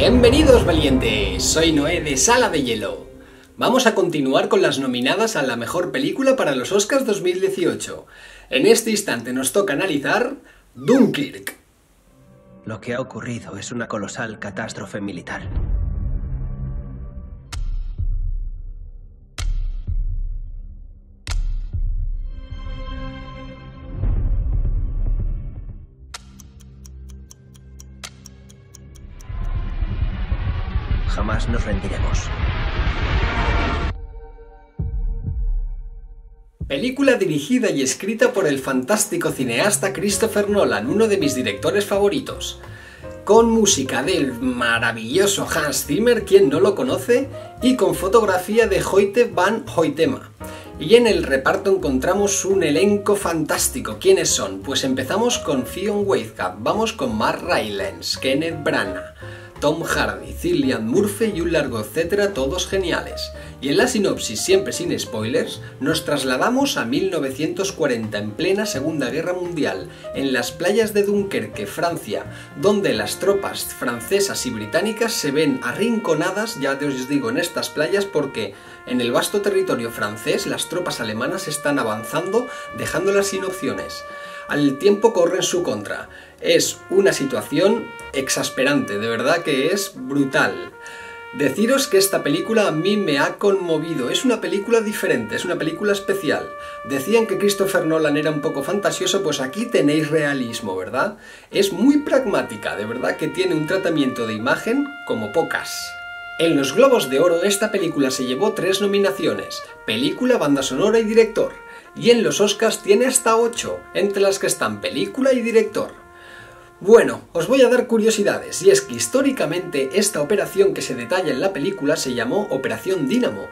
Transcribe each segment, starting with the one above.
Bienvenidos valientes, soy Noé de Sala de Hielo. Vamos a continuar con las nominadas a la mejor película para los Oscars 2018. En este instante nos toca analizar Dunkirk. Lo que ha ocurrido es una colosal catástrofe militar. Jamás nos rendiremos. Película dirigida y escrita por el fantástico cineasta Christopher Nolan, uno de mis directores favoritos. Con música del maravilloso Hans Zimmer, quien no lo conoce, y con fotografía de Hoyte van Hoytema. Y en el reparto encontramos un elenco fantástico. ¿Quiénes son? Pues empezamos con Fionn Whitehurst, vamos con Mark Rylance, Kenneth Branagh, Tom Hardy, Cillian Murphy y un largo etcétera, todos geniales. Y en la sinopsis, siempre sin spoilers, nos trasladamos a 1940, en plena Segunda Guerra Mundial, en las playas de Dunkerque, Francia, donde las tropas francesas y británicas se ven arrinconadas, ya os digo, en estas playas, porque en el vasto territorio francés las tropas alemanas están avanzando, dejándolas sin opciones. Al tiempo corre en su contra. Es una situación exasperante, de verdad que es brutal. Deciros que esta película a mí me ha conmovido, es una película diferente, es una película especial. Decían que Christopher Nolan era un poco fantasioso, pues aquí tenéis realismo, ¿verdad? Es muy pragmática, de verdad que tiene un tratamiento de imagen como pocas. En los Globos de Oro esta película se llevó 3 nominaciones, película, banda sonora y director. Y en los Oscars tiene hasta 8, entre las que están película y director. Bueno, os voy a dar curiosidades, y es que históricamente esta operación que se detalla en la película se llamó Operación Dínamo.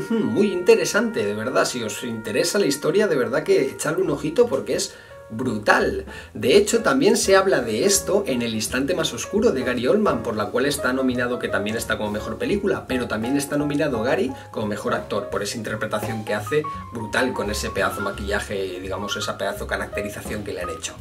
Muy interesante, de verdad, si os interesa la historia, de verdad que echadle un ojito porque es brutal. De hecho, también se habla de esto en El instante más oscuro de Gary Oldman, por la cual está nominado, que también está como mejor película, pero también está nominado Gary como mejor actor, por esa interpretación que hace brutal con ese pedazo maquillaje, digamos, esa pedazo caracterización que le han hecho.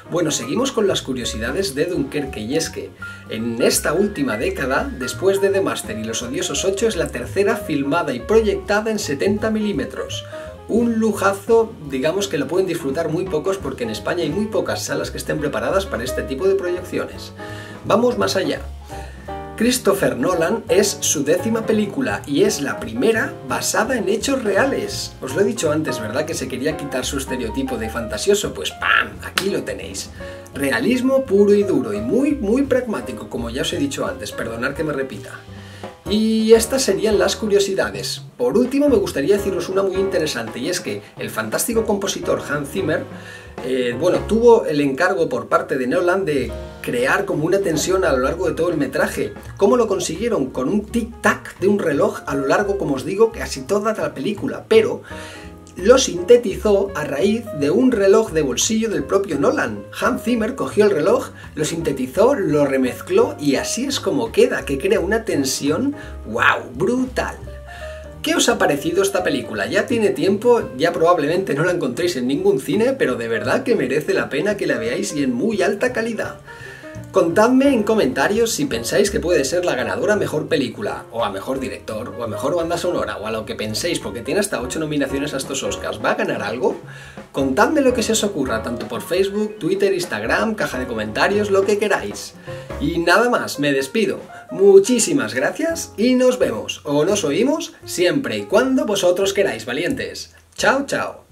Bueno, seguimos con las curiosidades de Dunkerque, y es que en esta última década, después de The Master y Los Odiosos 8, es la tercera filmada y proyectada en 70 milímetros. Un lujazo, digamos que lo pueden disfrutar muy pocos porque en España hay muy pocas salas que estén preparadas para este tipo de proyecciones. Vamos más allá. Christopher Nolan es su 10ª película y es la primera basada en hechos reales. Os lo he dicho antes, ¿verdad? Que se quería quitar su estereotipo de fantasioso, pues ¡pam! Aquí lo tenéis. Realismo puro y duro y muy pragmático, como ya os he dicho antes, perdonad que me repita. Y estas serían las curiosidades. Por último, me gustaría deciros una muy interesante, y es que el fantástico compositor Hans Zimmer tuvo el encargo por parte de Nolan de crear como una tensión a lo largo de todo el metraje. ¿Cómo lo consiguieron? Con un tic-tac de un reloj a lo largo, como os digo, casi toda la película, pero lo sintetizó a raíz de un reloj de bolsillo del propio Nolan. Hans Zimmer cogió el reloj, lo sintetizó, lo remezcló y así es como queda, que crea una tensión, ¡wow!, brutal. ¿Qué os ha parecido esta película? Ya tiene tiempo, ya probablemente no la encontréis en ningún cine, pero de verdad que merece la pena que la veáis y en muy alta calidad. Contadme en comentarios si pensáis que puede ser la ganadora a mejor película, o a mejor director, o a mejor banda sonora, o a lo que penséis, porque tiene hasta 8 nominaciones a estos Oscars. ¿Va a ganar algo? Contadme lo que se os ocurra, tanto por Facebook, Twitter, Instagram, caja de comentarios, lo que queráis. Y nada más, me despido. Muchísimas gracias y nos vemos, o nos oímos, siempre y cuando vosotros queráis, valientes. ¡Chao, chao!